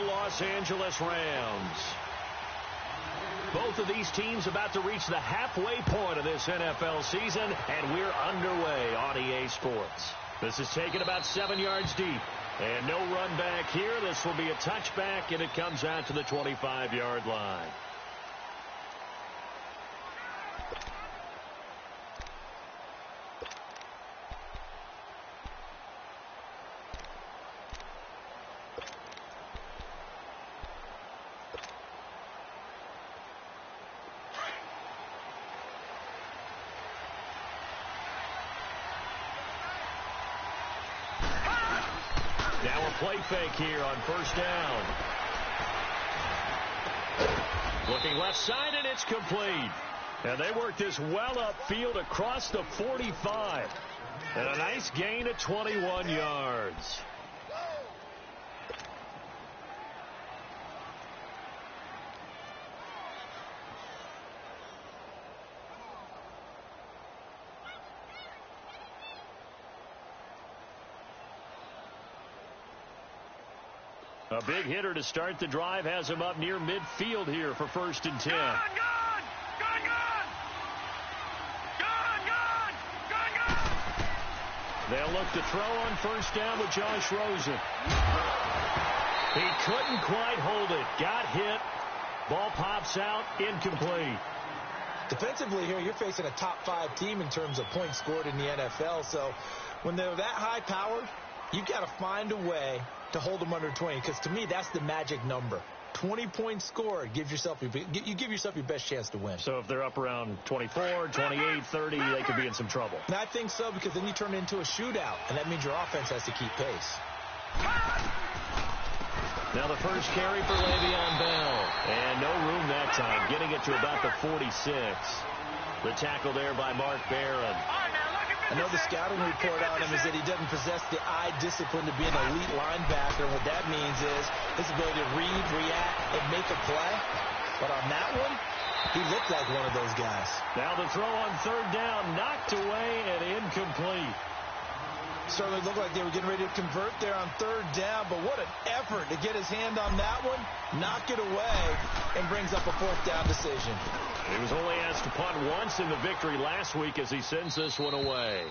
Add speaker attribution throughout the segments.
Speaker 1: the Los Angeles Rams. Both of these teams about to reach the halfway point of this NFL season, and we're underway on EA Sports. This is taken about 7 yards deep, and no run back here. This will be a touchback, and it comes out to the 25-yard line. Now a play fake here on first down. Looking left side, and it's complete. And they work this well upfield across the 45. And a nice gain of 21 yards. A big hitter to start the drive has him up near midfield here for 1st and 10. They'll look to throw on first down with Josh Rosen. He couldn't quite hold it. Got hit. Ball pops out. Incomplete.
Speaker 2: Defensively here, you're facing a top 5 team in terms of points scored in the NFL. So when they're that high powered, you've got to find a way to hold them under 20, because to me that's the magic number. 20 points scored, you give yourself your best chance to win.
Speaker 1: So if they're up around 24, 28, 30, they could be in some trouble.
Speaker 2: And I think so, because then you turn it into a shootout, and that means your offense has to keep pace.
Speaker 1: Now the first carry for Le'Veon Bell, and no room that time, getting it to about the 46. The tackle there by Mark Barron.
Speaker 2: I know the scouting report on him is that he doesn't possess the eye discipline to be an elite linebacker. And what that means is his ability to read, react, and make a play. But on that one, he looked like one of those guys.
Speaker 1: Now the throw on third down, knocked away and incomplete.
Speaker 2: Certainly looked like they were getting ready to convert there on third down, but what an effort to get his hand on that one, knock it away, and brings up a 4th down decision.
Speaker 1: He was only asked to punt once in the victory last week as he sends this one away.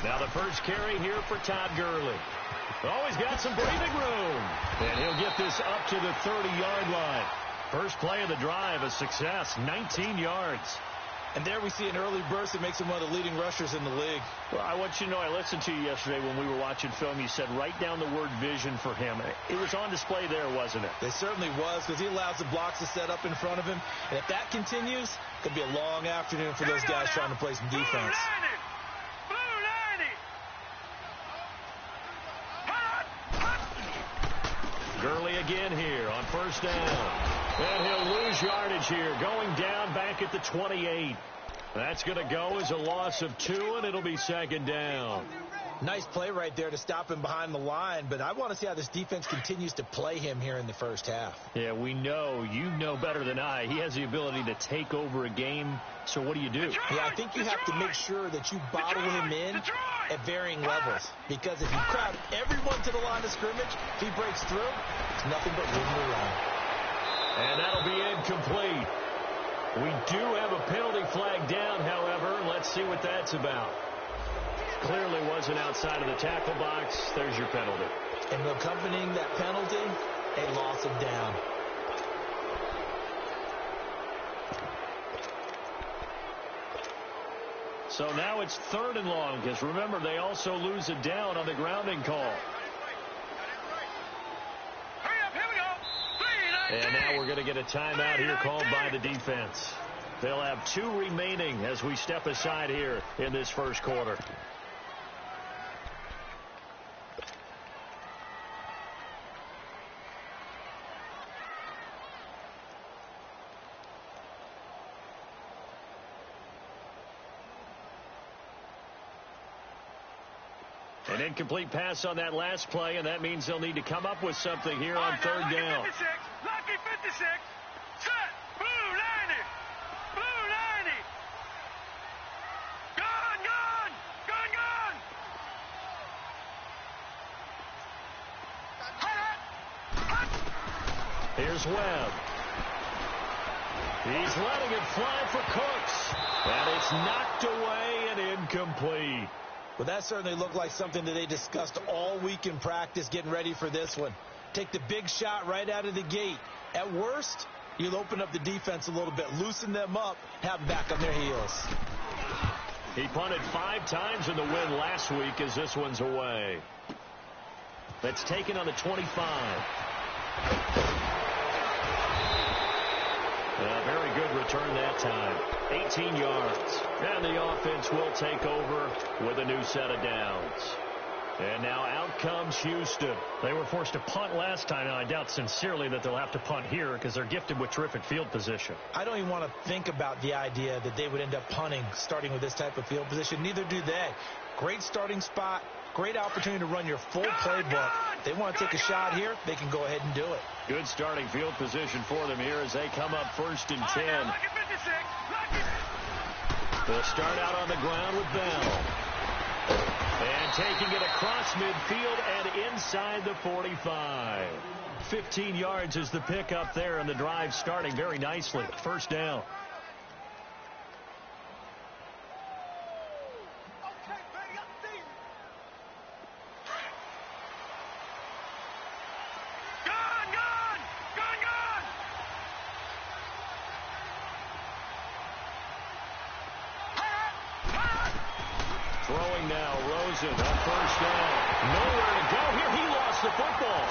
Speaker 1: Now the first carry here for Todd Gurley. Oh, he's got some breathing room. And he'll get this up to the 30-yard line. First play of the drive, a success, 19 yards.
Speaker 2: And there we see an early burst that makes him one of the leading rushers in the league.
Speaker 1: Well, I want you to know, I listened to you yesterday when we were watching film. You said write down the word vision for him. It was on display there, wasn't it?
Speaker 2: It certainly was, because he allows the blocks to set up in front of him. And if that continues, it could be a long afternoon for those guys trying to play some defense.
Speaker 1: Gurley again here on first down. And he'll lose yardage here, going down back at the 28. That's going to go as a loss of 2, and it'll be 2nd down.
Speaker 2: Nice play right there to stop him behind the line, but I want to see how this defense continues to play him here in the first half.
Speaker 1: Yeah, we know. You know better than I. He has the ability to take over a game, so what do you do?
Speaker 2: Yeah, I think you have to make sure that you bottle him in at varying levels, because if you crowd everyone to the line of scrimmage, if he breaks through, it's nothing but room to run.
Speaker 1: And that'll be incomplete. We do have a penalty flag down, however. Let's see what that's about. Clearly wasn't outside of the tackle box. There's your penalty.
Speaker 2: And accompanying that penalty, a loss of down.
Speaker 1: So now it's 3rd and long, because remember, they also lose a down on the grounding call. And now we're going to get a timeout here called by the defense. They'll have 2 remaining as we step aside here in this first quarter. An incomplete pass on that last play, and that means they'll need to come up with something here on 3rd down.
Speaker 3: Lucky 56. Set. Blue 90. Blue 90. Gone, gone. Gone, gone.
Speaker 1: Here's Webb. He's letting it fly for Cooks. And it's knocked away and incomplete.
Speaker 2: Well, that certainly looked like something that they discussed all week in practice getting ready for this one. Take the big shot right out of the gate. At worst, you'll open up the defense a little bit, loosen them up, have them back on their heels.
Speaker 1: He punted 5 times in the win last week as this one's away. That's taken on the 25. A very good return that time. 18 yards. And the offense will take over with a new set of downs. And now out comes Houston.
Speaker 4: They were forced to punt last time, and I doubt sincerely that they'll have to punt here because they're gifted with terrific field position.
Speaker 2: I don't even want to think about the idea that they would end up punting starting with this type of field position. Neither do they. Great starting spot. Great opportunity to run your full playbook. They want to take a shot here, they can go ahead and do it.
Speaker 1: Good starting field position for them here as they come up 1st and 10. They'll start out on the ground with Bell. And taking it across midfield and inside the 45. 15 yards is the pickup there, and the drive starting very nicely. 1st down. Throwing now, Rosen on 1st down. Nowhere to go here. He lost the football.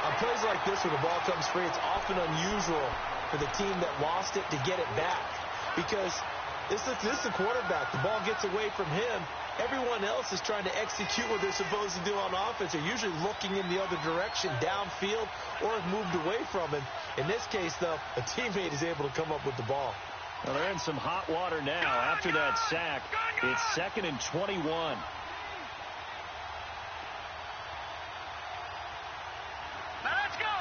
Speaker 2: On plays like this where the ball comes free, it's often unusual for the team that lost it to get it back. Because this is the quarterback. The ball gets away from him. Everyone else is trying to execute what they're supposed to do on offense. They're usually looking in the other direction, downfield, or have moved away from him. In this case, though, a teammate is able to come up with the ball.
Speaker 1: Well, they're in some hot water now after that sack. It's 2nd and 21.
Speaker 3: Let's go.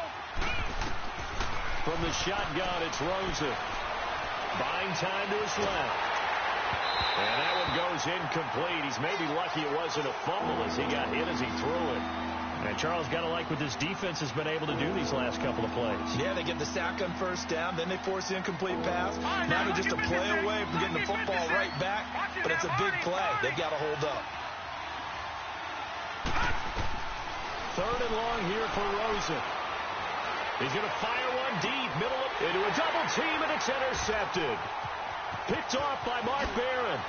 Speaker 1: From the shotgun, it's Rosen. Buying time to his left. And that one goes incomplete. He's maybe lucky it wasn't a fumble as he got hit as he threw it.
Speaker 4: And Charles, got to like what this defense has been able to do these last couple of plays.
Speaker 2: Yeah, they get the sack on 1st down, then they force the incomplete pass. Now they're just a play away from getting the football right back, but it's a big play. They've got to hold up.
Speaker 1: 3rd and long here for Rosen. He's going to fire one deep, middle into a double team, and it's intercepted. Picked off by Mark Barron.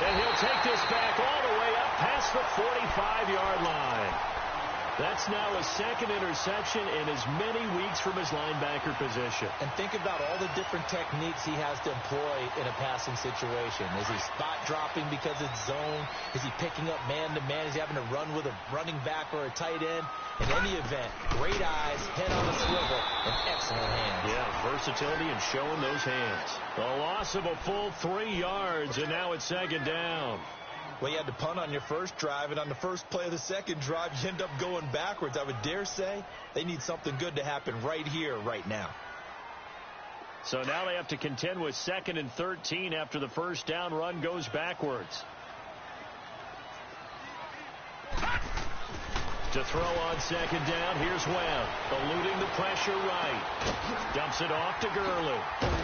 Speaker 1: And he'll take this back all the way up past the 45-yard line. That's now a 2nd interception in as many weeks from his linebacker position.
Speaker 2: And think about all the different techniques he has to employ in a passing situation. Is he spot dropping because it's zone? Is he picking up man-to-man? Is he having to run with a running back or a tight end? In any event, great eyes, head on a swivel, and excellent hands.
Speaker 1: Yeah, versatility and showing those hands. The loss of a full 3 yards, and now it's 2nd down.
Speaker 2: Well, you had to punt on your first drive, and on the first play of the second drive, you end up going backwards. I would dare say they need something good to happen right here, right now.
Speaker 1: So now they have to contend with 2nd and 13 after the 1st down run goes backwards. To throw on 2nd down, here's Webb, eluding the pressure right. Dumps it off to Gurley.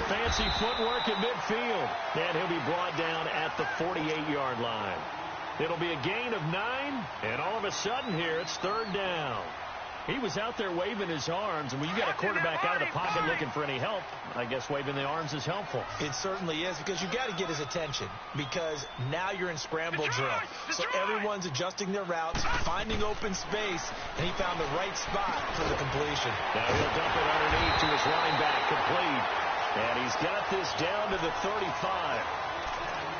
Speaker 1: Fancy footwork in midfield. And he'll be brought down at the 48-yard line. It'll be a gain of 9, and all of a sudden here, it's 3rd down.
Speaker 4: He was out there waving his arms, and when you got a quarterback out of the pocket looking for any help, I guess waving the arms is helpful.
Speaker 2: It certainly is, because you got to get his attention, because now you're in scramble drill. So everyone's adjusting their routes, finding open space, and he found the right spot for the completion.
Speaker 1: Now he'll dump it underneath to his running back, complete. And he's got this down to the 35.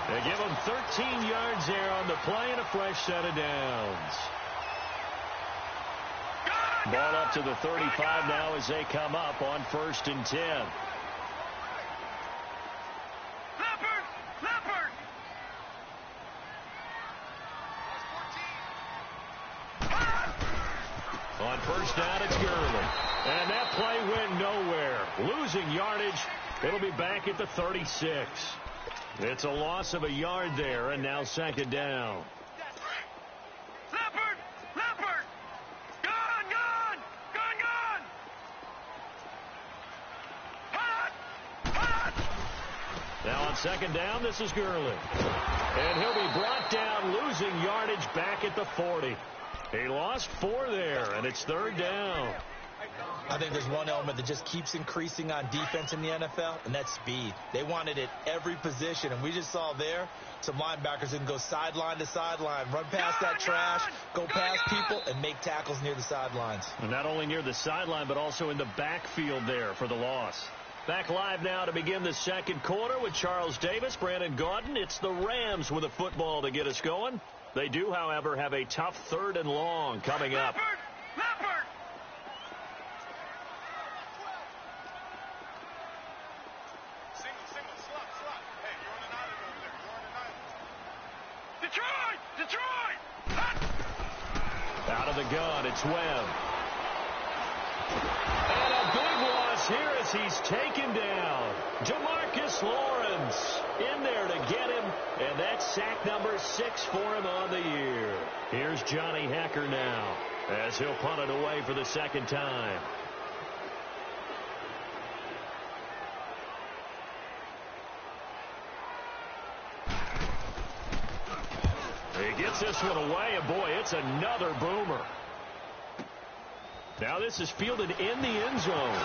Speaker 1: They give him 13 yards there on the play and a fresh set of downs. Ball up to the 35 now as they come up on 1st and 10.
Speaker 3: Leopard!
Speaker 1: On 1st down, it's Gurley. And that play went nowhere. Losing yardage. It'll be back at the 36. It's a loss of a yard there, and now 2nd down.
Speaker 3: Leopard! Gone! Hot!
Speaker 1: Now on 2nd down, this is Gurley. And he'll be brought down, losing yardage back at the 40. He lost 4 there, and it's 3rd down.
Speaker 2: I think there's one element that just keeps increasing on defense in the NFL, and that's speed. They want it at every position, and we just saw there some linebackers that can go sideline to sideline, run past that trash, go past people, and make tackles near the sidelines.
Speaker 1: And not only near the sideline, but also in the backfield there for the loss. Back live now to begin the 2nd quarter with Charles Davis, Brandon Gaudin. It's the Rams with a football to get us going. They do, however, have a tough 3rd and long coming up.
Speaker 3: Leopard! Detroit!
Speaker 1: Out of the gun, it's Webb. And a big loss here as he's taken down. Jamarcus Lawrence in there to get him, and that's sack number 6 for him on the year. Here's Johnny Hecker now as he'll punt it away for the 2nd time. He gets this one away, and boy, it's another boomer. Now this is fielded in the end zone.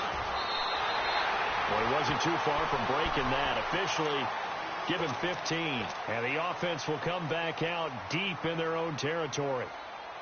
Speaker 1: Well, he wasn't too far from breaking that. Officially, give him 15. And the offense will come back out deep in their own territory.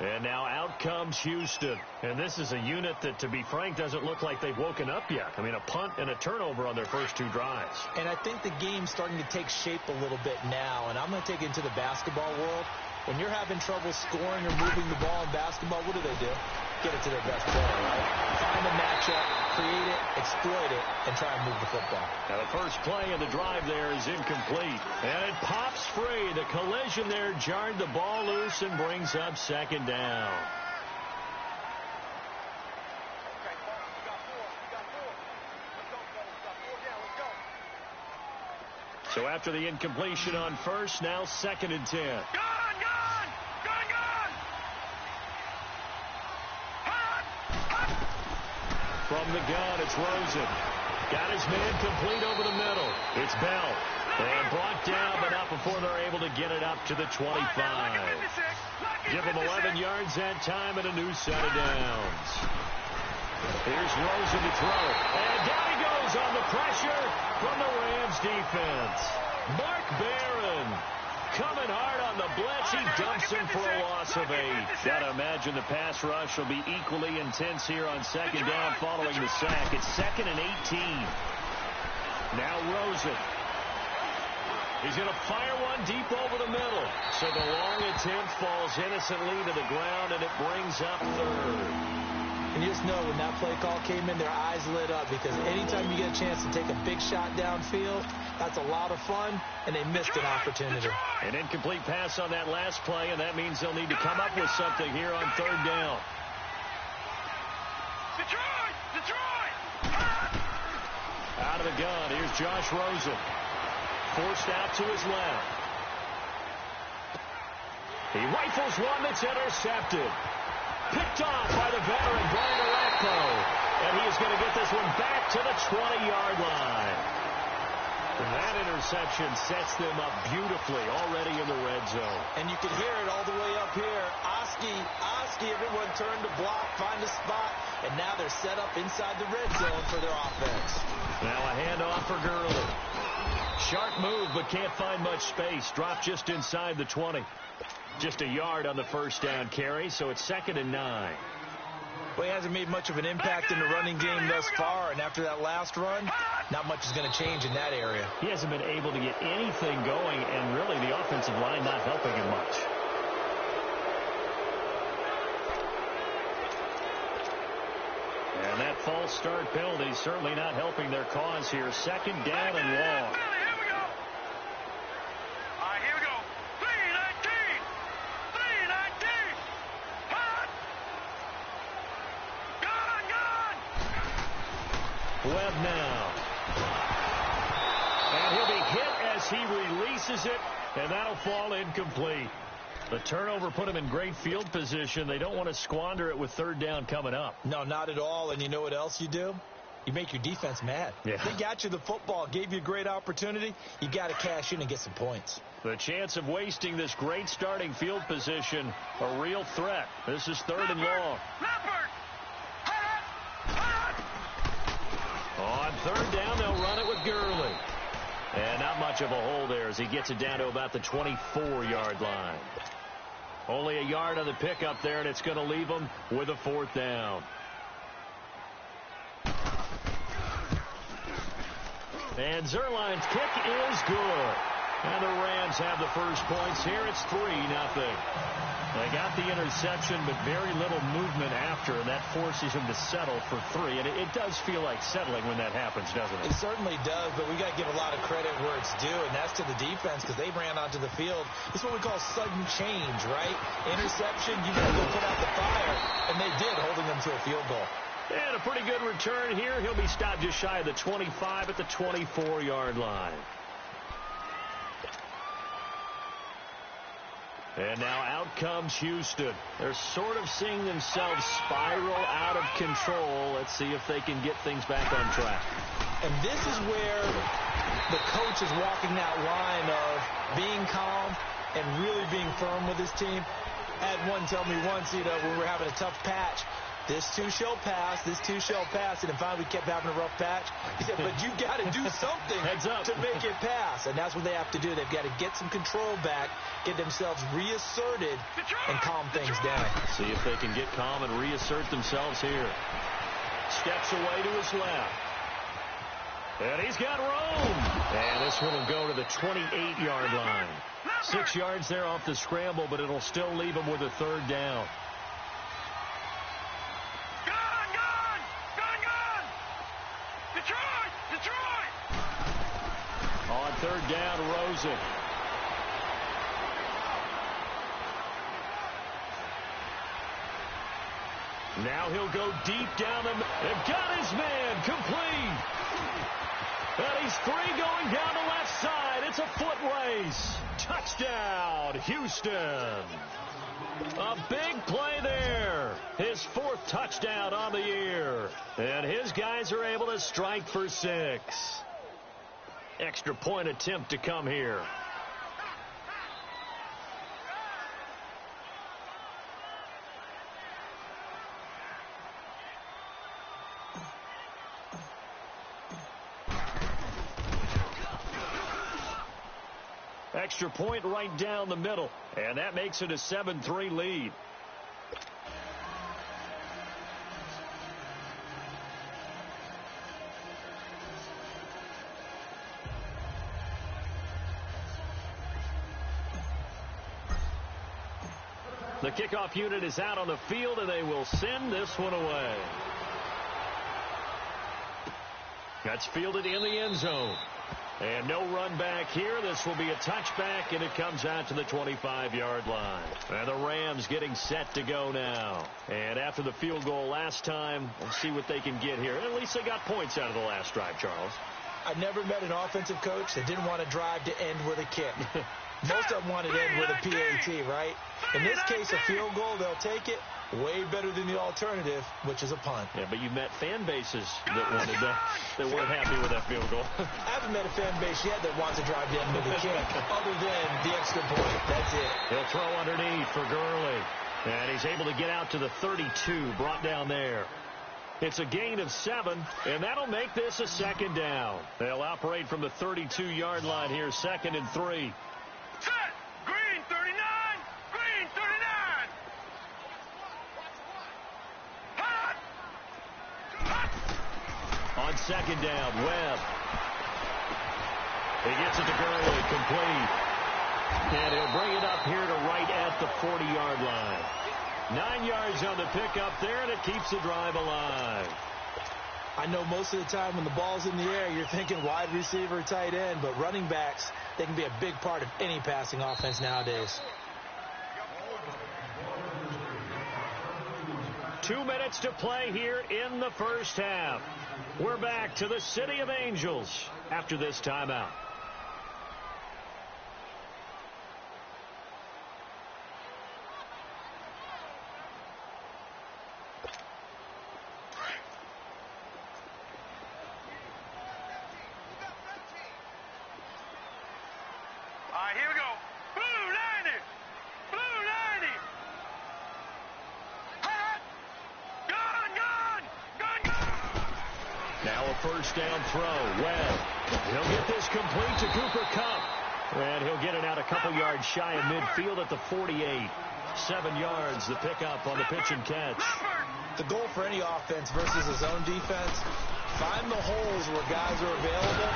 Speaker 1: And now out comes Houston. And this is a unit that, to be frank, doesn't look like they've woken up yet. I mean, a punt and a turnover on their first 2 drives.
Speaker 2: And I think the game's starting to take shape a little bit now. And I'm going to take it into the basketball world. When you're having trouble scoring or moving the ball in basketball, what do? Get it to their best player, right? Find a matchup, create it, exploit it, and try and move the football.
Speaker 1: Now the first play of the drive there is incomplete. And it pops free. The collision there jarred the ball loose and brings up 2nd down. So after the incompletion on 1st, now 2nd and 10.
Speaker 3: Gone!
Speaker 1: From the gun, it's Rosen. Got his man complete over the middle. It's Bell. And brought down, but not before they're able to get it up to the 25. Give him 11 yards that time and a new set of downs. Here's Rosen to throw. And down he goes on the pressure from the Rams defense. Mark Barron coming hard on the blitz. He dumps him for a loss of 8. Gotta imagine the pass rush will be equally intense here on 2nd down following the sack. It's 2nd and 18. Now Rosen. He's going to fire one deep over the middle. So the long attempt falls innocently to the ground, and it brings up 3rd.
Speaker 2: And you just know when that play call came in, their eyes lit up, because anytime you get a chance to take a big shot downfield, that's a lot of fun, and they missed an opportunity.
Speaker 1: An incomplete pass on that last play, and that means they'll need to come up with something here on 3rd down.
Speaker 3: Detroit!
Speaker 1: Out of the gun, here's Josh Rosen. Forced out to his left. He rifles one that's intercepted. Picked off by the veteran, Brian Orakpo. And he is going to get this one back to the 20-yard line. That interception sets them up beautifully already in the red zone.
Speaker 2: And you can hear it all the way up here. Oski, everyone turned to block, find a spot, and now they're set up inside the red zone for their offense.
Speaker 1: Now a handoff for Gurley. Sharp move, but can't find much space. Dropped just inside the 20. Just a yard on the first down carry, so it's 2nd and 9.
Speaker 2: Well, he hasn't made much of an impact in the running game thus far, and after that last run, not much is going to change in that area.
Speaker 4: He hasn't been able to get anything going, and really the offensive line not helping him much. And that false start penalty certainly not helping their cause here. 2nd down and long.
Speaker 1: Webb now. And he'll be hit as he releases it, and that'll fall incomplete. The turnover put him in great field position. They don't want to squander it with 3rd down coming up.
Speaker 2: No, not at all. And you know what else you do? You make your defense mad.
Speaker 1: Yeah.
Speaker 2: They got you the football, gave you a great opportunity. You got to cash in and get some points.
Speaker 1: The chance of wasting this great starting field position, a real threat. This is 3rd and long. On 3rd down, they'll run it with Gurley. And not much of a hole there as he gets it down to about the 24-yard line. Only a yard on the pickup there, and it's going to leave them with a 4th down. And Zerline's kick is good. And the Rams have the first points here. It's 3-0. They got the interception, but very little movement after, and that forces him to settle for 3. And it does feel like settling when that happens, doesn't it?
Speaker 2: It certainly does, but we got to give a lot of credit where it's due, and that's to the defense because they ran onto the field. It's what we call sudden change, right? Interception, you got to go put out the fire, and they did, holding them to a field goal.
Speaker 1: And a pretty good return here. He'll be stopped just shy of the 25 at the 24-yard line. And now out comes Houston. They're sort of seeing themselves spiral out of control. Let's see if they can get things back on track.
Speaker 2: And this is where the coach is walking that line of being calm and really being firm with his team. I had one tell me once, when we're having a tough patch, this too shall pass, this too shall pass, and finally we kept having a rough patch. He said, but you got to do something
Speaker 1: Heads up.
Speaker 2: to make it pass, and that's what they have to do. They've got to get some control back, get themselves reasserted, and calm things down.
Speaker 1: See if they can get calm and reassert themselves here. Steps away to his left. And he's got room. And this one will go to the 28-yard line. 6 yards there off the scramble, but it'll still leave him with a 3rd down. On 3rd down, Rosen. Now he'll go deep down the... They've got his man complete. And he's 3 going down the left side. It's a foot race. Touchdown, Houston. A big play there. His 4th touchdown on the year. And his guys are able to strike for 6. Extra point attempt to come here. Extra point right down the middle. And that makes it a 7-3 lead. The kickoff unit is out on the field, and they will send this one away. That's fielded in the end zone. And no run back here. This will be a touchback, and it comes out to the 25-yard line. And the Rams getting set to go now. And after the field goal last time, we'll see what they can get here. At least they got points out of the last drive, Charles.
Speaker 2: I never met an offensive coach that didn't want to drive to end with a kick. Most of them want to end with a PAT, right? In this case, a field goal, they'll take it. Way better than the alternative, which is a punt.
Speaker 1: Yeah, but you met fan bases that wanted that. They weren't happy with that field goal.
Speaker 2: I haven't met a fan base yet that wants to drive the end of the kick other than the extra point. That's it.
Speaker 1: He'll throw underneath for Gurley. And he's able to get out to the 32, brought down there. It's a gain of 7, and that'll make this a second down. They'll operate from the 32-yard line here, 2nd and 3.
Speaker 3: Set. Green 39. Green 39. Hot. Hot.
Speaker 1: On 2nd down, Webb. He gets it to Gurley, complete. And he'll bring it up here to right at the 40-yard line. 9 yards on the pickup there, and it keeps the drive alive.
Speaker 2: I know most of the time when the ball's in the air, you're thinking wide receiver, tight end, but running backs, they can be a big part of any passing offense nowadays.
Speaker 1: 2 minutes to play here in the first half. We're back to the City of Angels after this timeout.
Speaker 3: Here we go. Blue 90. Blue 90. Hot. Gun, gun. Gun, gun.
Speaker 1: Now a first down throw. Webb. He'll get this complete to Cooper Kupp. And he'll get it out a couple yards shy of midfield at the 48. 7 yards, the pickup on the pitch and catch.
Speaker 2: The goal for any offense versus his own defense, find the holes where guys are available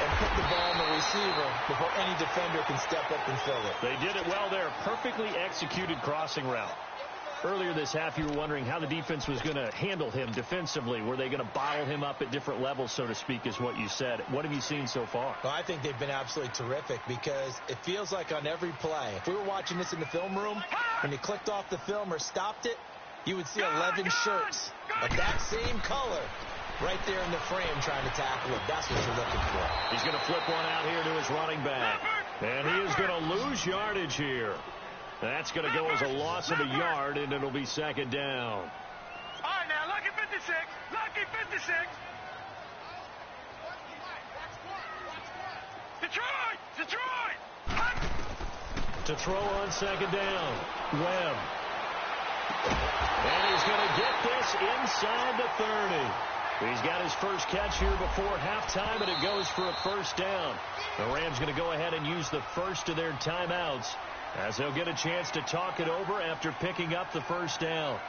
Speaker 2: and put the ball on the receiver before any defender can step up and fill it.
Speaker 1: They did it well there. Perfectly executed crossing route. Earlier this half, you were wondering how the defense was going to handle him defensively. Were they going to bottle him up at different levels, so to speak, is what you said. What have you seen so far?
Speaker 2: Well, I think they've been absolutely terrific because it feels like on every play, if we were watching this in the film room, when you clicked off the film or stopped it, you would see 11 shirts of that same color right there in the frame trying to tackle it. That's what you're looking for.
Speaker 1: He's going to flip one out here to his running back. And he is going to lose yardage here. That's going to go as a loss of a yard, and it'll be second down.
Speaker 3: All right, now, lucky 56. Lucky 56. Detroit. Detroit. Hot.
Speaker 1: To throw on second down, Webb. And he's going to get this inside the 30. He's got his first catch here before halftime, and it goes for a first down. The Rams going to go ahead and use the first of their timeouts as they'll get a chance to talk it over after picking up the first down.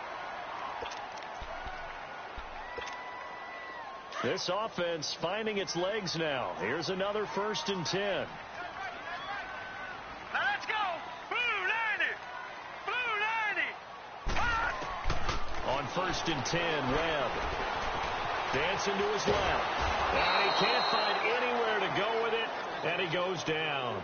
Speaker 1: This offense finding its legs now. Here's another 1st and 10.
Speaker 3: Now let's go. Blue 90. Blue 90. Hot.
Speaker 1: On 1st and 10, Webb. Dancing to his left. And he can't find anywhere to go with it, and he goes down.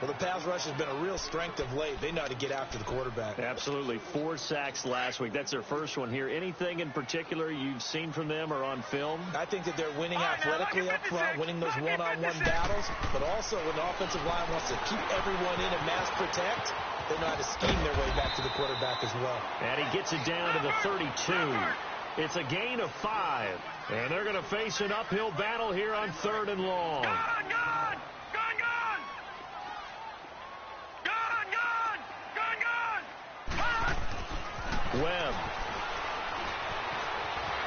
Speaker 2: Well, the pass rush has been a real strength of late. They know how to get after the quarterback.
Speaker 1: Absolutely. 4 sacks last week. That's their first one here. Anything in particular you've seen from them or on film?
Speaker 2: I think that they're winning athletically up front, winning those one-on-one battles, but also when the offensive line wants to keep everyone in and mass protect, they know how to scheme their way back to the quarterback as well.
Speaker 1: And he gets it down to the 32. It's a gain of 5. And they're going to face an uphill battle here on 3rd and long.
Speaker 3: Gun, gun. Gun, gun. Gun, gun. Gun, gun. Hot.
Speaker 1: Webb.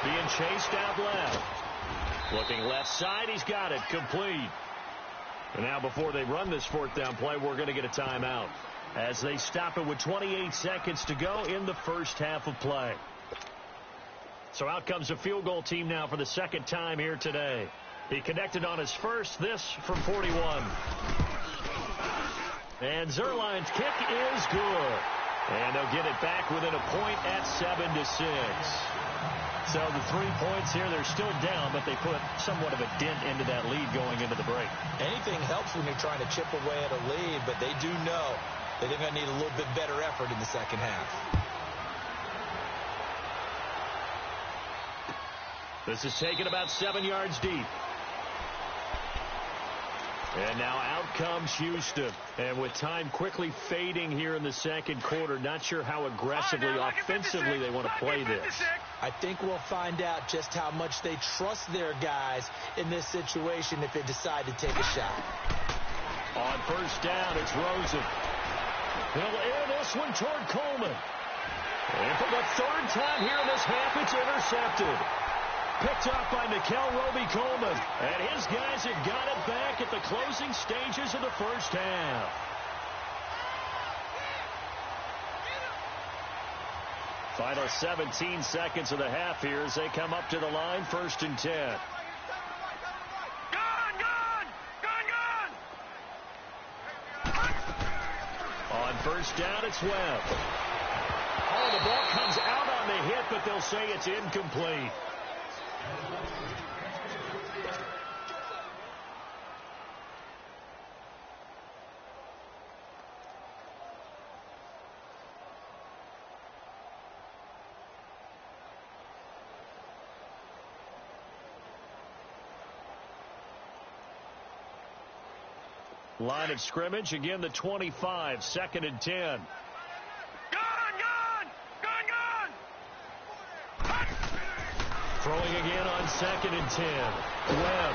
Speaker 1: Being chased out left. Looking left side. He's got it. Complete. And now before they run this 4th down play, we're going to get a timeout as they stop it with 28 seconds to go in the first half of play. So out comes a field goal team now for the second time here today. He connected on his first, this from 41. And Zerline's kick is good. And they'll get it back within a point at 7-6. So the 3 points here, they're still down, but they put somewhat of a dent into that lead going into the break.
Speaker 2: Anything helps when you're trying to chip away at a lead, but they do know that they're going to need a little bit better effort in the second half.
Speaker 1: This is taken about 7 yards deep. And now out comes Houston. And with time quickly fading here in the second quarter, not sure how aggressively, offensively they want to play this.
Speaker 2: I think we'll find out just how much they trust their guys in this situation if they decide to take a shot.
Speaker 1: On first down, it's Rosen. He'll air this one toward Coleman. And for the third time here in this half, it's intercepted. Picked up by Nickel Roby-Coleman. And his guys have got it back at the closing stages of the first half. Final 17 seconds of the half here as they come up to the line, 1st and 10. On first down, it's Webb. Oh, the ball comes out on the hit, but they'll say it's incomplete. Line of scrimmage, again the 25, 2nd and 10. Throwing again on 2nd and 10. Webb.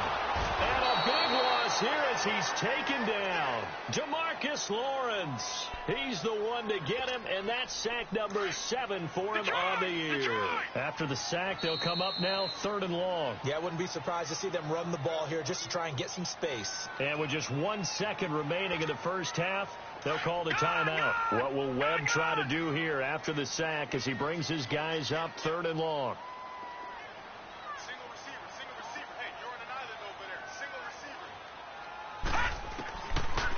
Speaker 1: And a big loss here as he's taken down. DeMarcus Lawrence. He's the one to get him, and that's sack number 7 for him on the year. After the sack, they'll come up now 3rd and long.
Speaker 2: Yeah, I wouldn't be surprised to see them run the ball here just to try and get some space.
Speaker 1: And with just 1 second remaining in the first half, they'll call the timeout. What will Webb try to do here after the sack as he brings his guys up 3rd and long?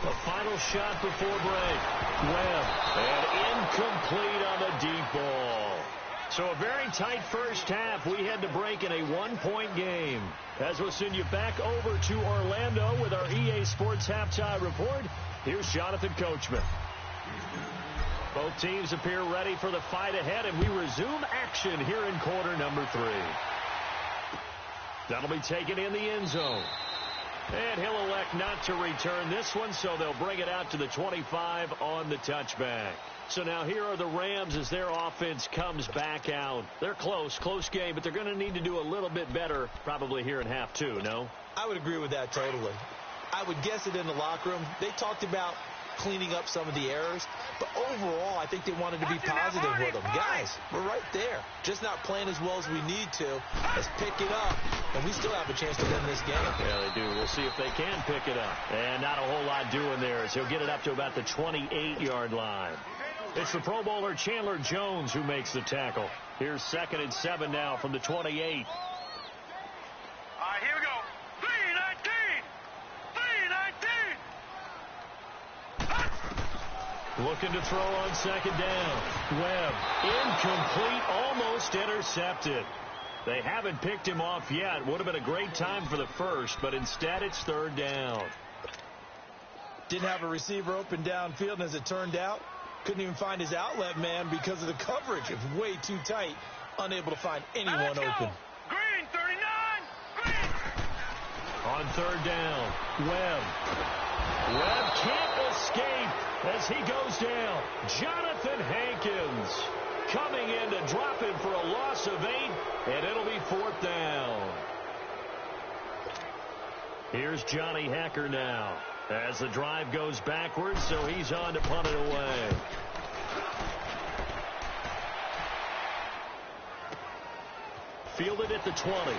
Speaker 1: The final shot before break. Webb. And incomplete on the deep ball. So a very tight first half. We had to break in a 1-point game. As we'll send you back over to Orlando with our EA Sports Halftime Report, here's Jonathan Coachman. Both teams appear ready for the fight ahead, and we resume action here in quarter number 3. That'll be taken in the end zone. And he'll elect not to return this one, so they'll bring it out to the 25 on the touchback. So now here are the Rams as their offense comes back out. They're close game, but they're going to need to do a little bit better probably here in half 2, no?
Speaker 2: I would agree with that totally. I would guess it in the locker room. They talked about cleaning up some of the errors, but overall, I think they wanted to be positive with them. Guys, we're right there. Just not playing as well as we need to. Let's pick it up, and we still have a chance to win this game.
Speaker 1: Yeah, they do. We'll see if they can pick it up. And not a whole lot doing there as he'll get it up to about the 28-yard line. It's the Pro Bowler Chandler Jones who makes the tackle. Here's 2nd and 7 now from the 28.
Speaker 3: All right, here we go. 3-19.
Speaker 1: Looking to throw on 2nd down. Webb. Incomplete. Almost intercepted. They haven't picked him off yet. Would have been a great time for the first, but instead it's 3rd down.
Speaker 2: Didn't have a receiver open downfield, and as it turned out, couldn't even find his outlet man because of the coverage. It was way too tight. Unable to find anyone open.
Speaker 3: Green, 39. Green.
Speaker 1: On 3rd down, Webb. Webb can't escape as he goes down. Jonathan Hankins coming in to drop him for a loss of 8, and it'll be 4th down. Here's Johnny Hacker now as the drive goes backwards, so he's on to punt it away. Fielded at the 20.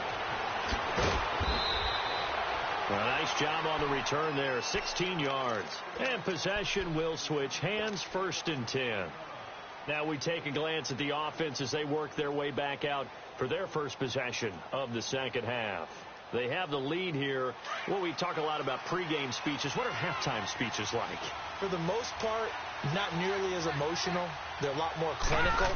Speaker 1: A nice job on the return there, 16 yards. And possession will switch hands, 1st and 10. Now we take a glance at the offense as they work their way back out for their first possession of the second half. They have the lead here. Well, we talk a lot about pregame speeches. What are halftime speeches like?
Speaker 2: For the most part, not nearly as emotional. They're a lot more clinical.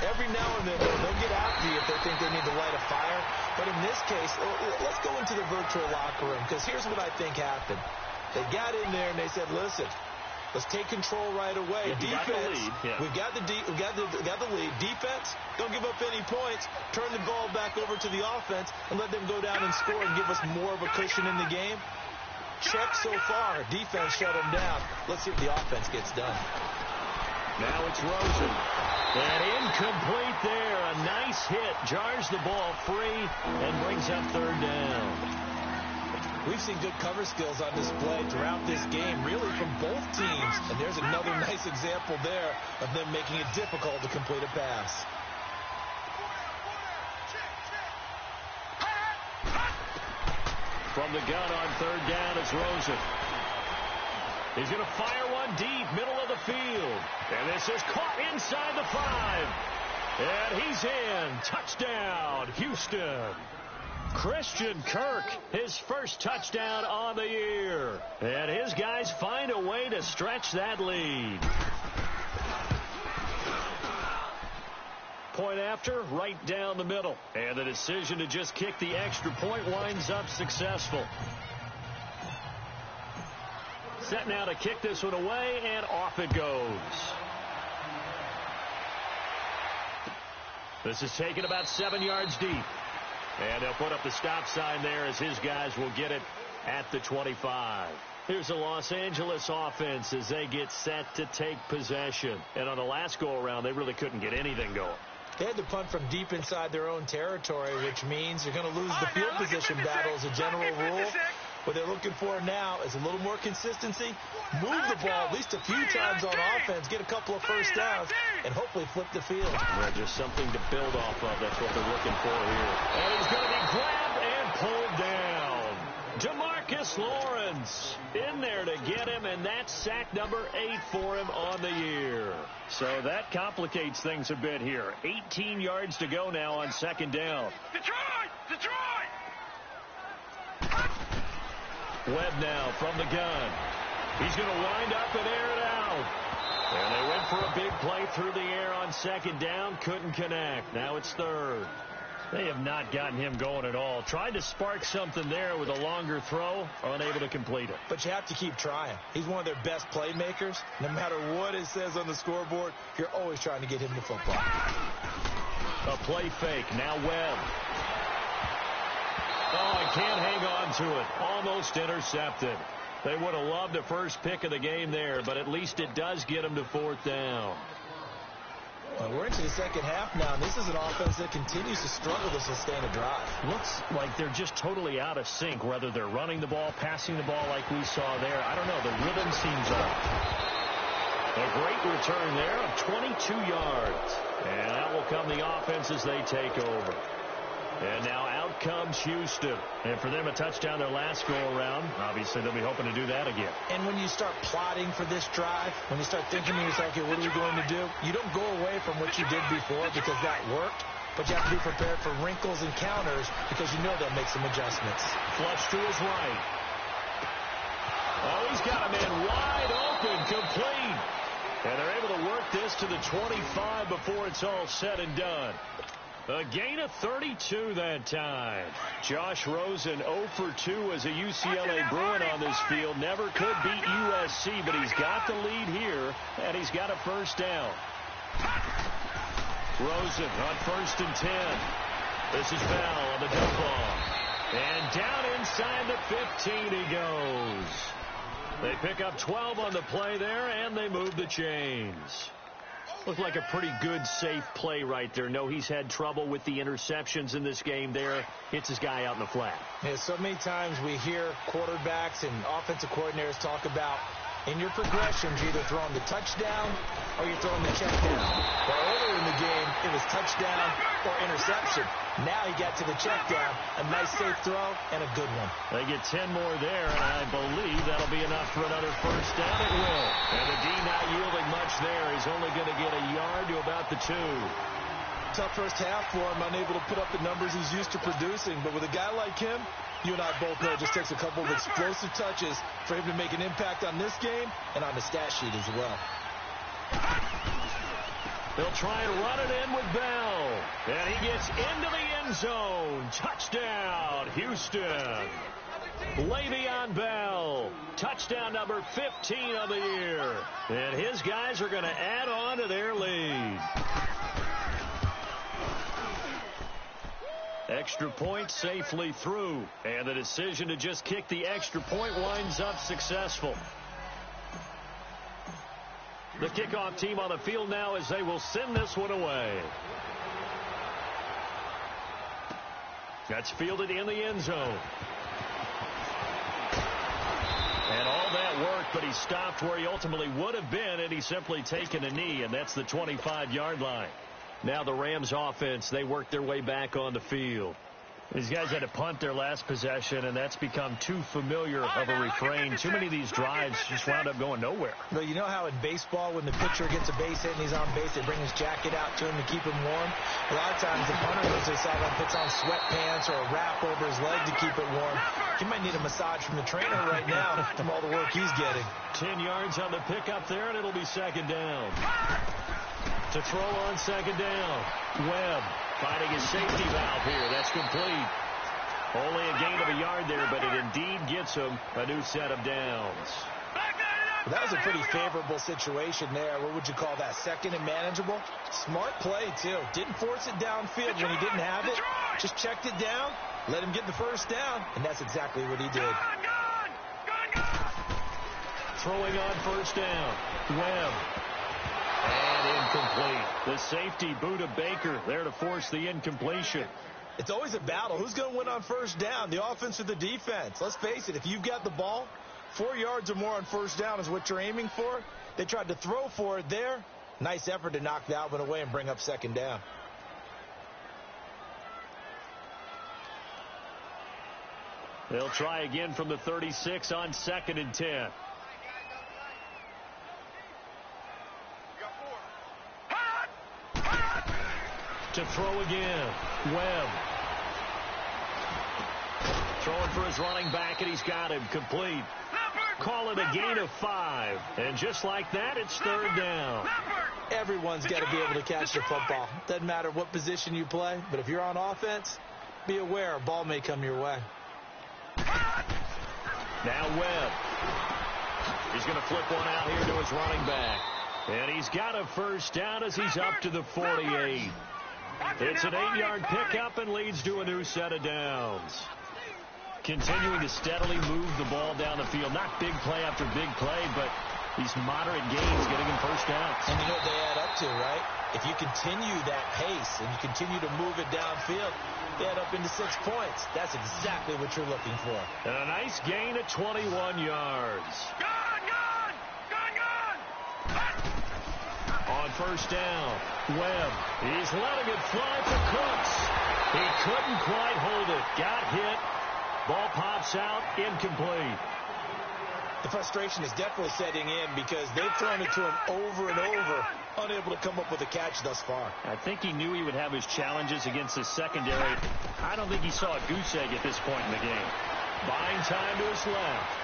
Speaker 2: Every now and then, they'll get after you if they think they need to light a fire. But in this case, let's go into the virtual locker room, because here's what I think happened. They got in there and they said, listen, let's take control right away. Defense, we've got the lead. Defense, don't give up any points. Turn the ball back over to the offense and let them go down and score and give us more of a cushion in the game. Check so far. Defense shut them down. Let's see if the offense gets done.
Speaker 1: Now it's Rosen. And incomplete there. A a nice hit jars the ball free and brings up third down.
Speaker 2: We've seen good cover skills on display throughout this game, really from both teams. And there's another nice example there of them making it difficult to complete a pass.
Speaker 1: From the gun on third down, it's Rosen. He's going to fire one deep, middle of the field. And this is caught inside the 5. And he's in. Touchdown, Houston. Christian Kirk, his first touchdown on the year. And his guys find a way to stretch that lead. Point after, right down the middle. And the decision to just kick the extra point winds up successful. Set now to kick this one away, and off it goes. This is taken about 7 yards deep. And they'll put up the stop sign there as his guys will get it at the 25. Here's the Los Angeles offense as they get set to take possession. And on the last go-around, they really couldn't get anything going.
Speaker 2: They had to punt from deep inside their own territory, which means you're going to lose the field position battle as a general rule. What they're looking for now is a little more consistency, move the ball at least a few times on offense, get a couple of first downs, and hopefully flip the field.
Speaker 1: Yeah, just something to build off of. That's what they're looking for here. And he's going to be grabbed and pulled down. DeMarcus Lawrence in there to get him, and that's sack number 8 for him on the year. So that complicates things a bit here. 18 yards to go now on second down.
Speaker 3: Detroit!
Speaker 1: Webb now from the gun. He's going to wind up and air it out. And they went for a big play through the air on second down. Couldn't connect. Now it's third. They have not gotten him going at all. Tried to spark something there with a longer throw. Unable to complete it.
Speaker 2: But you have to keep trying. He's one of their best playmakers. No matter what it says on the scoreboard, you're always trying to get him the football.
Speaker 1: A play fake. Now Webb. Oh, and can't hang on to it. Almost intercepted. They would have loved the first pick of the game there, but at least it does get them to fourth down.
Speaker 2: Well, we're into the second half now, and this is an offense that continues to struggle to sustain a drive.
Speaker 1: Looks like they're just totally out of sync, whether they're running the ball, passing the ball like we saw there. I don't know. The rhythm seems off. A great return there of 22 yards. And that will come the offense as they take over. And now out comes Houston. And for them, a touchdown their last go-around. Obviously, they'll be hoping to do that again.
Speaker 2: And when you start plotting for this drive, when you start thinking to yourself, okay, what are we going to do? You don't go away from what you did before because that worked. But you have to be prepared for wrinkles and counters because you know they'll make some adjustments.
Speaker 1: Flush to his right. Oh, he's got a man wide open, complete. And they're able to work this to the 25 before it's all said and done. A gain of 32 that time. Josh Rosen 0 for 2 as a UCLA Bruin on this field. Never could beat USC, but he's got the lead here, and he's got a first down. Rosen on 1st and 10. This is Bell on the dump off. And down inside the 15 he goes. They pick up 12 on the play there, and they move the chains. Looked like a pretty good, safe play right there. No, he's had trouble with the interceptions in this game there. Hits his guy out in the flat.
Speaker 2: Yeah, so many times we hear quarterbacks and offensive coordinators talk about in your progressions, you're either throwing the touchdown or you're throwing the check down. Well, earlier in the game, it was touchdown or interception. Now he got to the check down, a nice safe throw, and a good one.
Speaker 1: They get 10 more there, and I believe that'll be enough for another first down. It will. And the D not yielding much there. He's only going to get a yard to about the 2.
Speaker 2: Tough first half for him, unable to put up the numbers he's used to producing. But with a guy like him, you and I both know it just takes a couple of explosive touches for him to make an impact on this game and on the stat sheet as well.
Speaker 1: They'll try and run it in with Bell. And he gets into the end zone. Touchdown, Houston. Le'Veon Bell. Touchdown number 15 of the year. And his guys are going to add on to their lead. Extra point safely through. And the decision to just kick the extra point winds up successful. The kickoff team on the field now as they will send this one away. That's fielded in the end zone. And all that work, but he stopped where he ultimately would have been, and he's simply taken a knee, and that's the 25-yard line. Now the Rams offense, they work their way back on the field. These guys had to punt their last possession, and that's become too familiar of a refrain. Too many of these drives just wound up going nowhere.
Speaker 2: Well, you know how in baseball, when the pitcher gets a base hit and he's on base, they bring his jacket out to him to keep him warm? A lot of times the punter goes to sideline, puts on sweatpants or a wrap over his leg to keep it warm. He might need a massage from the trainer right now from all the work he's getting.
Speaker 1: 10 yards on the pickup there, and it'll be second down. To throw on second down. Webb finding his safety valve here. That's complete. Only a gain of a yard there, but it indeed gets him a new set of downs.
Speaker 2: Well, that was a pretty favorable situation there. What would you call that? Second and manageable? Smart play, too. Didn't force it downfield when he didn't have it. Just checked it down, let him get the first down, and that's exactly what he did.
Speaker 1: Throwing on first down. Webb. And incomplete. The safety, Buda Baker, there to force the incompletion.
Speaker 2: It's always a battle. Who's going to win on first down, the offense or the defense? Let's face it, if you've got the ball, 4 yards or more on first down is what you're aiming for. They tried to throw for it there. Nice effort to knock that one away and bring up second down.
Speaker 1: They'll try again from the 36 on 2nd and 10. To throw again. Webb. Throwing for his running back, and he's got him complete. Call it a gain of 5. And just like that, it's third down.
Speaker 2: Everyone's got to be able to catch the football. Doesn't matter what position you play, but if you're on offense, be aware a ball may come your way.
Speaker 1: Now Webb. He's going to flip one out here to his running back. And he's got a first down as he's up to the 48. It's an 8-yard pickup and leads to a new set of downs. Continuing to steadily move the ball down the field. Not big play after big play, but these moderate gains getting him first down.
Speaker 2: And you know what they add up to, right? If you continue that pace and you continue to move it downfield, they add up into 6 points. That's exactly what you're looking for.
Speaker 1: And a nice gain at 21 yards. On first down, Webb. He's letting it fly for Cooks. He couldn't quite hold it. Got hit. Ball pops out, incomplete.
Speaker 2: The frustration is definitely setting in because they've thrown it to him over and over, unable to come up with a catch thus far.
Speaker 1: I think he knew he would have his challenges against his secondary. I don't think he saw a goose egg at this point in the game. Buying time to his left.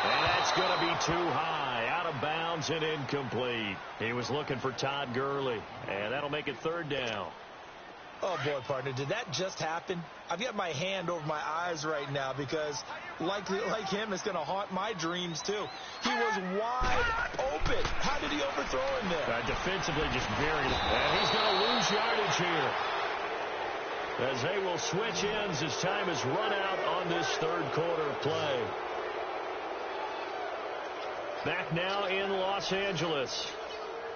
Speaker 1: And that's going to be too high. Out of bounds and incomplete. He was looking for Todd Gurley. And that'll make it third down.
Speaker 2: Oh, boy, partner, did that just happen? I've got my hand over my eyes right now because, like him, it's going to haunt my dreams, too. He was wide open. How did he overthrow him there?
Speaker 1: Defensively just buried him. And he's going to lose yardage here. As they will switch ends as time has run out on this third quarter play. Back now in Los Angeles.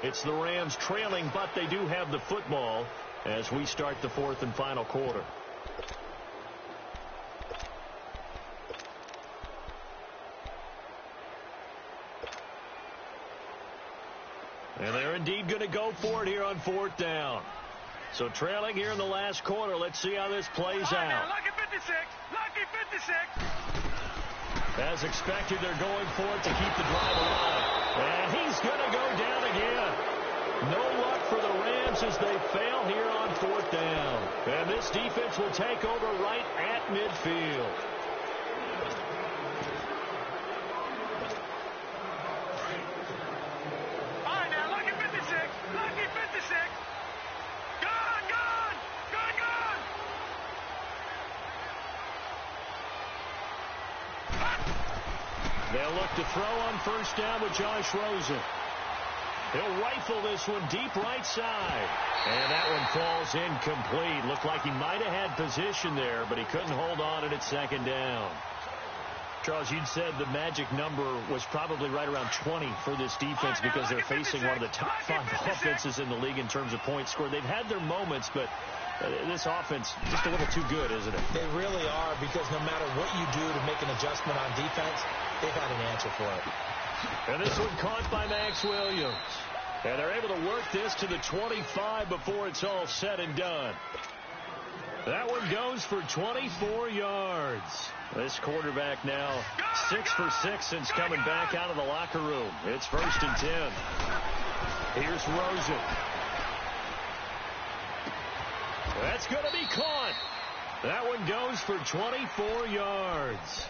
Speaker 1: It's the Rams trailing, but they do have the football as we start the fourth and final quarter. And they're indeed going to go for it here on fourth down. So trailing here in the last quarter. Let's see how this plays out.
Speaker 3: Lucky 56. Lucky 56.
Speaker 1: As expected, they're going for it to keep the drive alive. And he's going to go down again. No luck for the Rams as they fail here on fourth down. And this defense will take over right at midfield.
Speaker 3: All right, now, lucky 56. Lucky 56. Gone, gone. Gone, gone.
Speaker 1: They'll look to throw on first down with Josh Rosen. He'll rifle this one deep right side. And that one falls incomplete. Looked like he might have had position there, but he couldn't hold on at second down. Charles, you'd said the magic number was probably right around 20 for this defense because they're facing one of the top 5 offenses in the league in terms of points scored. They've had their moments, but This offense just a little too good, isn't it?
Speaker 2: They really are, because no matter what you do to make an adjustment on defense, they've had an answer for it.
Speaker 1: And this one caught by Max Williams. And they're able to work this to the 25 before it's all said and done. That one goes for 24 yards. This quarterback now 6 for 6 since coming back out of the locker room. It's 1st and 10. Here's Rosen. That's going to be caught. That one goes for 24 yards.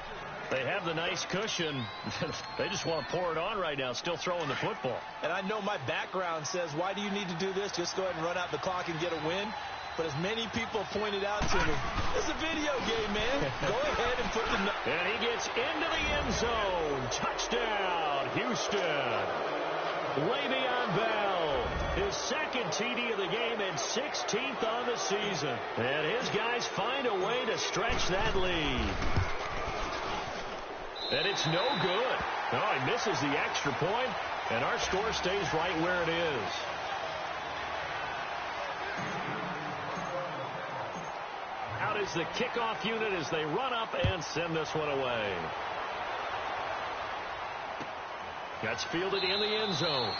Speaker 1: They have the nice cushion. They just want to pour it on right now, still throwing the football.
Speaker 2: And I know my background says, why do you need to do this? Just go ahead and run out the clock and get a win. But as many people pointed out to me, it's a video game, man. Go ahead and put the...
Speaker 1: And he gets into the end zone. Touchdown, Houston. Le'Veon Bell, his 2nd TD of the game and 16th on the season. And his guys find a way to stretch that lead. And it's no good. Oh, he misses the extra point, and our score stays right where it is. Out is the kickoff unit as they run up and send this one away. That's fielded in the end zone.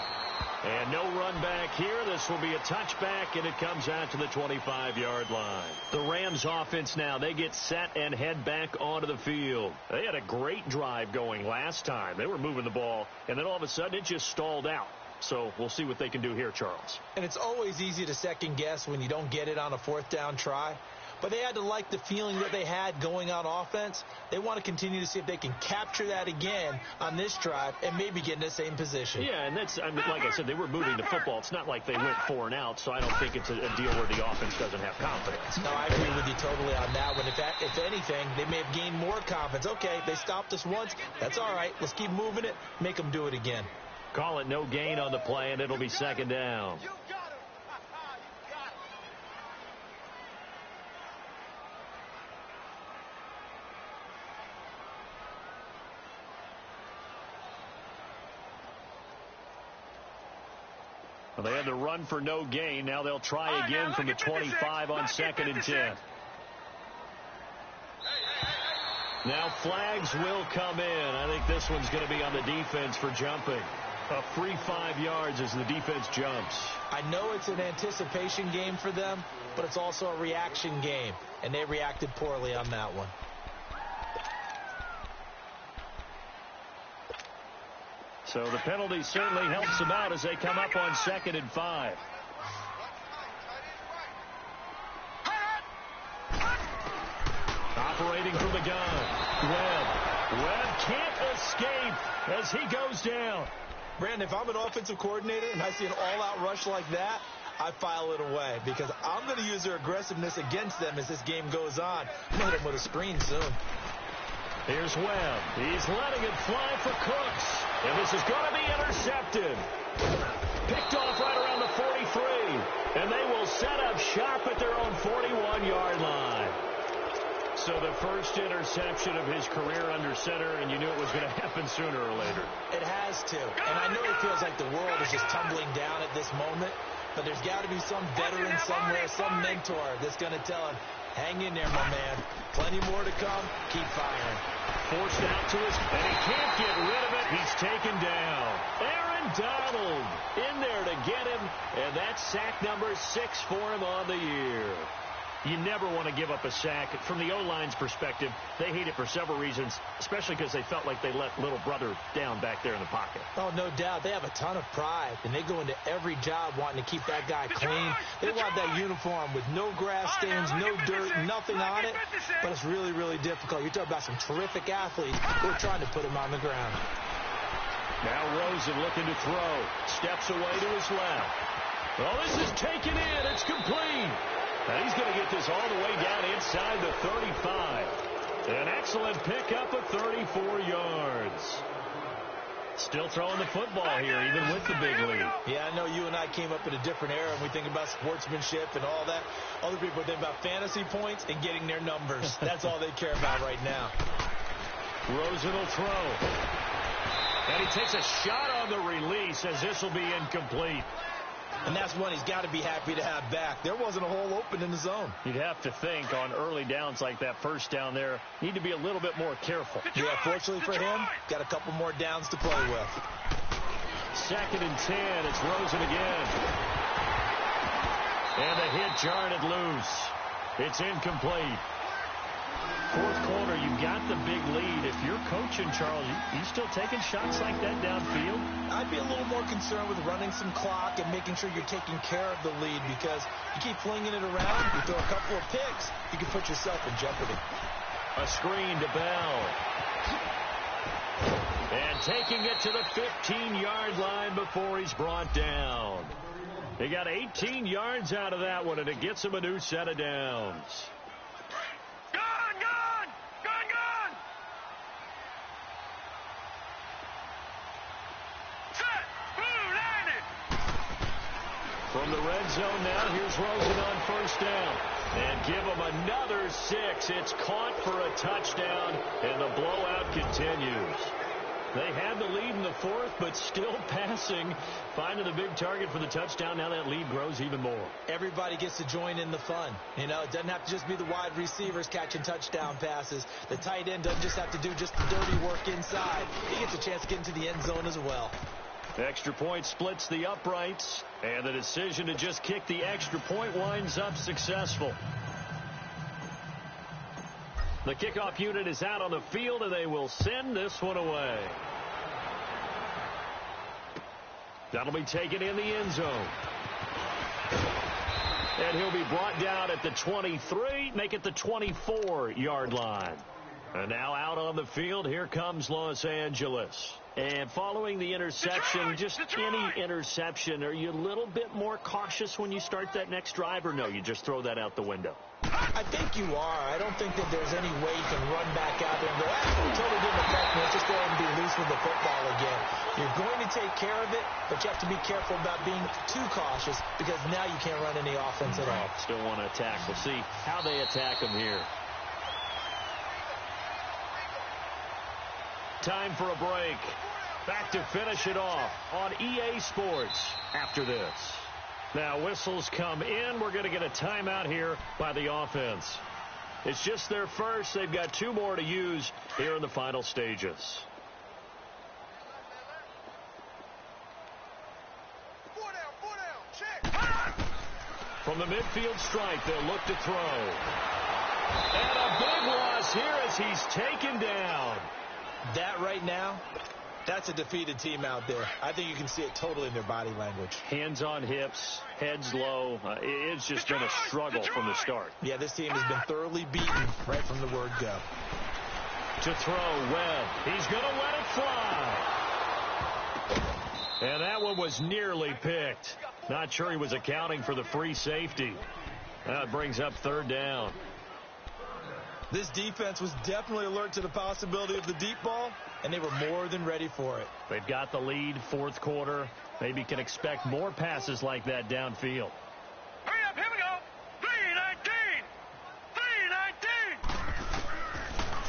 Speaker 1: And no run back here. This will be a touchback, and it comes out to the 25-yard line. The Rams offense now, they get set and head back onto the field. They had a great drive going last time. They were moving the ball, and then all of a sudden it just stalled out. So we'll see what they can do here, Charles.
Speaker 2: And it's always easy to second guess when you don't get it on a 4th down try. But they had to like the feeling that they had going on offense. They want to continue to see if they can capture that again on this drive and maybe get in the same position.
Speaker 1: Yeah, and that's, I mean, like I said, they were moving the football. It's not like they went 4 and out, so I don't think it's a deal where the offense doesn't have confidence.
Speaker 2: No, I agree with you totally on that one. If anything, they may have gained more confidence. Okay, they stopped us once. That's all right. Let's keep moving it. Make them do it again.
Speaker 1: Call it no gain on the play, and it'll be 2nd down. Well, they had to run for no gain. Now they'll try again from the 25 on 2nd and 10. Now flags will come in. I think this one's going to be on the defense for jumping. A free 5 yards as the defense jumps.
Speaker 2: I know it's an anticipation game for them, but it's also a reaction game, and they reacted poorly on that one.
Speaker 1: So the penalty certainly helps them out as they come up on 2nd and 5. Operating from the gun. Webb can't escape as he goes down.
Speaker 2: Brandon, if I'm an offensive coordinator and I see an all-out rush like that, I file it away because I'm going to use their aggressiveness against them as this game goes on. I'm going to hit them with a screen soon.
Speaker 1: Here's Webb. He's letting it fly for Cooks. And this is going to be intercepted. Picked off right around the 43. And they will set up shop at their own 41-yard line. So the first interception of his career under center, and you knew it was going to happen sooner or later.
Speaker 2: It has to. And I know it feels like the world is just tumbling down at this moment, but there's got to be some veteran somewhere, some mentor that's going to tell him, hang in there, my man. Plenty more to come. Keep firing.
Speaker 1: Forced out to his, and he can't get rid of it. He's taken down. Aaron Donald in there to get him, and that's sack number 6 for him on the year. You never want to give up a sack. From the O-line's perspective, they hate it for several reasons, especially because they felt like they let little brother down back there in the pocket.
Speaker 2: Oh, no doubt. They have a ton of pride, and they go into every job wanting to keep that guy clean. They want that uniform with no grass stains, no dirt, nothing on it, but it's really, really difficult. You're talking about some terrific athletes who are trying to put him on the ground.
Speaker 1: Now Rosen looking to throw. Steps away to his left. Well, this is taken in. It's complete. And he's going to get this all the way down inside the 35. An excellent pickup of 34 yards. Still throwing the football here, even with the big lead.
Speaker 2: Yeah, I know you and I came up in a different era, and we think about sportsmanship and all that. Other people think about fantasy points and getting their numbers. That's all they care about right now.
Speaker 1: Rosen will throw. And he takes a shot on the release as this will be incomplete.
Speaker 2: And that's one he's got to be happy to have back. There wasn't a hole open in the zone.
Speaker 4: You'd have to think on early downs like that, first down there, need to be a little bit more careful.
Speaker 2: Yeah, fortunately for him, got a couple more downs to play with.
Speaker 1: 2nd and 10. It's Rosen again. And the hit jarred it loose. It's incomplete. 4th quarter, you got the big lead. If you're coaching, Charles, you still taking shots like that downfield?
Speaker 2: I'd be a little more concerned with running some clock and making sure you're taking care of the lead, because you keep flinging it around, you throw a couple of picks, you can put yourself in jeopardy.
Speaker 1: A screen to Bell. And taking it to the 15-yard line before he's brought down. He got 18 yards out of that one, and it gets him a new set of downs. From the red zone now, here's Rosen on 1st down. And give him another 6. It's caught for a touchdown, and the blowout continues. They had the lead in the 4th, but still passing, finding the big target for the touchdown. Now that lead grows even more.
Speaker 2: Everybody gets to join in the fun. You know, it doesn't have to just be the wide receivers catching touchdown passes. The tight end doesn't just have to do just the dirty work inside. He gets a chance to get into the end zone as well.
Speaker 1: Extra point splits the uprights, and the decision to just kick the extra point winds up successful. The kickoff unit is out on the field, and they will send this one away. That'll be taken in the end zone. And he'll be brought down at the 23, make it the 24-yard line. And now out on the field, here comes Los Angeles. And following the interception, just any interception, are you a little bit more cautious when you start that next drive, or no, you just throw that out the window?
Speaker 2: I think you are. I don't think that there's any way you can run back out there and go, totally didn't affect me. Let's just go ahead and be loose with the football again. You're going to take care of it, but you have to be careful about being too cautious, because now you can't run any offense at all.
Speaker 1: Still want to attack. We'll see how they attack them here. Time for a break. Back to finish it off on EA Sports after this. Now whistles come in. We're going to get a timeout here by the offense. It's just their first. They've got 2 more to use here in the final stages. From the midfield stripe, they'll look to throw. And a big loss here as he's taken down.
Speaker 2: That right now, that's a defeated team out there. I think you can see it totally in their body language.
Speaker 1: Hands on hips, heads low. It's just been a struggle from the start.
Speaker 2: Yeah, this team has been thoroughly beaten right from the word go.
Speaker 1: To throw, Webb. He's going to let it fly. And that one was nearly picked. Not sure he was accounting for the free safety. That brings up 3rd down.
Speaker 2: This defense was definitely alert to the possibility of the deep ball, and they were more than ready for it.
Speaker 1: They've got the lead, 4th quarter. Maybe can expect more passes like that downfield.
Speaker 3: Hurry up, here we go. 3-19. 3-19.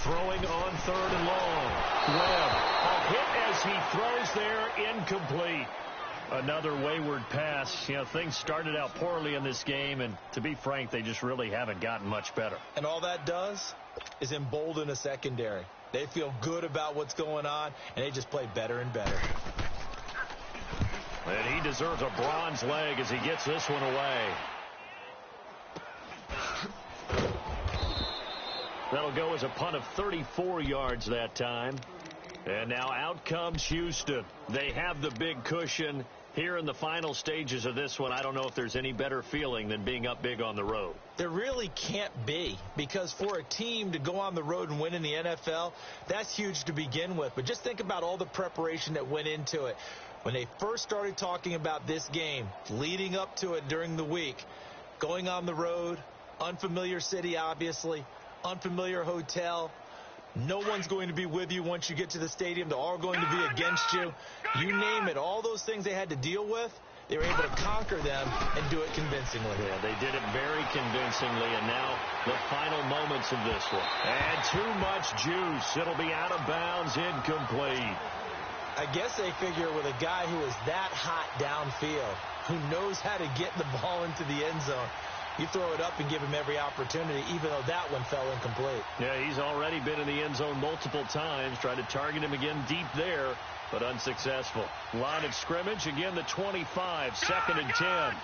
Speaker 1: Throwing on 3rd and long. Webb, a hit as he throws there, incomplete. Another wayward pass. You know, things started out poorly in this game, and to be frank, they just really haven't gotten much better.
Speaker 2: And all that does is embolden a secondary. They feel good about what's going on, and they just play better and better.
Speaker 1: And he deserves a bronze leg as he gets this one away. That'll go as a punt of 34 yards that time. And now out comes Houston. They have the big cushion here in the final stages of this one. I don't know if there's any better feeling than being up big on the road.
Speaker 2: There really can't be, because for a team to go on the road and win in the NFL, that's huge to begin with. But just think about all the preparation that went into it. When they first started talking about this game, leading up to it during the week, going on the road, unfamiliar city, obviously, unfamiliar hotel. No one's going to be with you once you get to the stadium. They're all going to be against you. You name it. All those things they had to deal with, they were able to conquer them and do it convincingly.
Speaker 1: Yeah, they did it very convincingly, and now the final moments of this one. And too much juice. It'll be out of bounds, incomplete.
Speaker 2: I guess they figure with a guy who is that hot downfield, who knows how to get the ball into the end zone. You throw it up and give him every opportunity, even though that one fell incomplete.
Speaker 4: Yeah, he's already been in the end zone multiple times. Tried to target him again deep there, but unsuccessful. Line of scrimmage, again the 25, second and 10.
Speaker 3: Gone!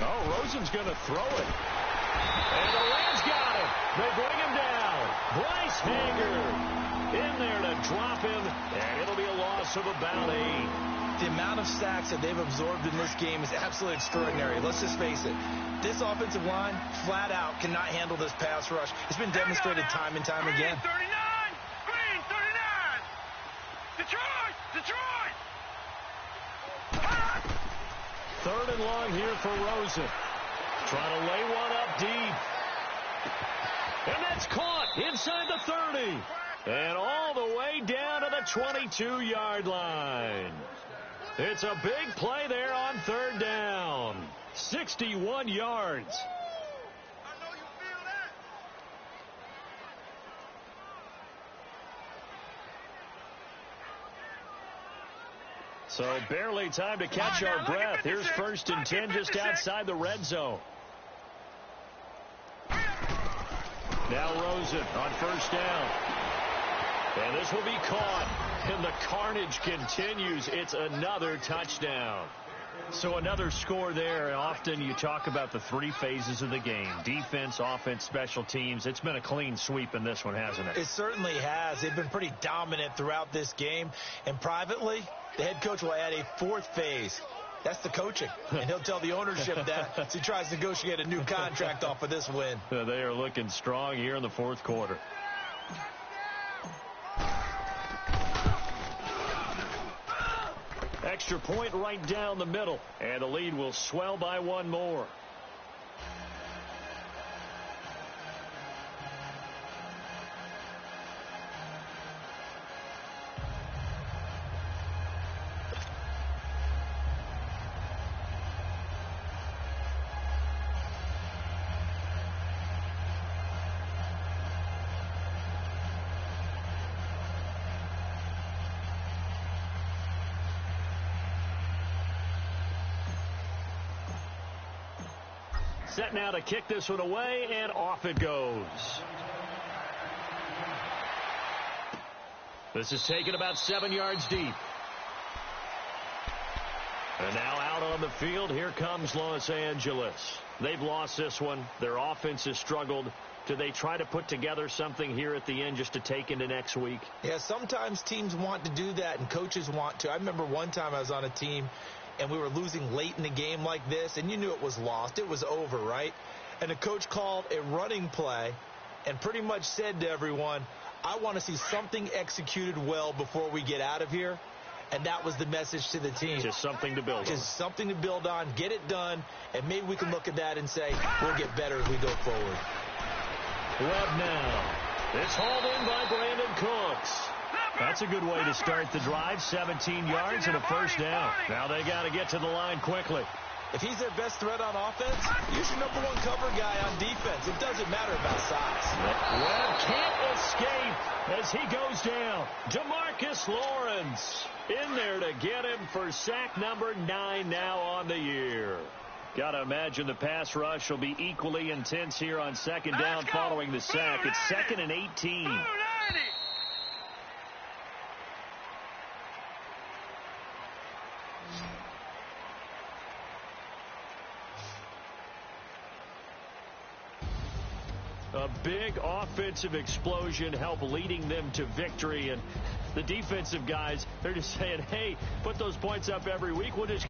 Speaker 4: Oh, Rosen's going to throw it. And the Rams got him. They bring him down. Bryce Hager in there to drop him, and it'll be a loss of about 8.
Speaker 2: The amount of sacks that they've absorbed in this game is absolutely extraordinary. Let's just face it. This offensive line, flat out, cannot handle this pass rush. It's been demonstrated time and time again.
Speaker 3: 39! Green, 39! Detroit!
Speaker 4: Third and long here for Rosen. Trying to lay one up deep. And that's caught inside the 30. And all the way down to the 22-yard line. It's a big play there on third down. 61 yards.
Speaker 3: I know you feel that.
Speaker 4: So barely time to catch our breath. Here's first and 10 just outside the red zone. Now Rosen on first down. And this will be caught. And the carnage continues. It's another touchdown. So another score there. Often you talk about the 3 phases of the game. Defense, offense, special teams. It's been a clean sweep in this one, hasn't it?
Speaker 2: It certainly has. They've been pretty dominant throughout this game. And privately, the head coach will add a 4th phase. That's the coaching. And he'll tell the ownership that as he tries to negotiate a new contract off of this win.
Speaker 4: They are looking strong here in the 4th quarter. Extra point right down the middle. And the lead will swell by 1 more. Set now to kick this one away, and off it goes. This is taken about 7 yards deep. And now out on the field, here comes Los Angeles. They've lost this one. Their offense has struggled. Do they try to put together something here at the end just to take into next week?
Speaker 2: Yeah, sometimes teams want to do that, and coaches want to. I remember one time I was on a team, and we were losing late in the game like this, and you knew it was lost. It was over, right? And the coach called a running play and pretty much said to everyone, I want to see something executed well before we get out of here. And that was the message to the team.
Speaker 4: Just something to build on.
Speaker 2: Just something to build on, get it done, and maybe we can look at that and say, we'll get better as we go forward.
Speaker 4: Webb now. It's hauled in by Brandon Cooks. That's a good way to start the drive. 17 yards and a first down. Now they got to get to the line quickly.
Speaker 2: If he's their best threat on offense, use your #1 cover guy on defense. It doesn't matter about size.
Speaker 4: Webb can't escape as he goes down. DeMarcus Lawrence in there to get him for sack number 9 now on the year. Got to imagine the pass rush will be equally intense here on second down following the sack. It's 2nd and 18. A big offensive explosion helped leading them to victory. And the defensive guys, they're just saying, hey, put those points up every week. We'll just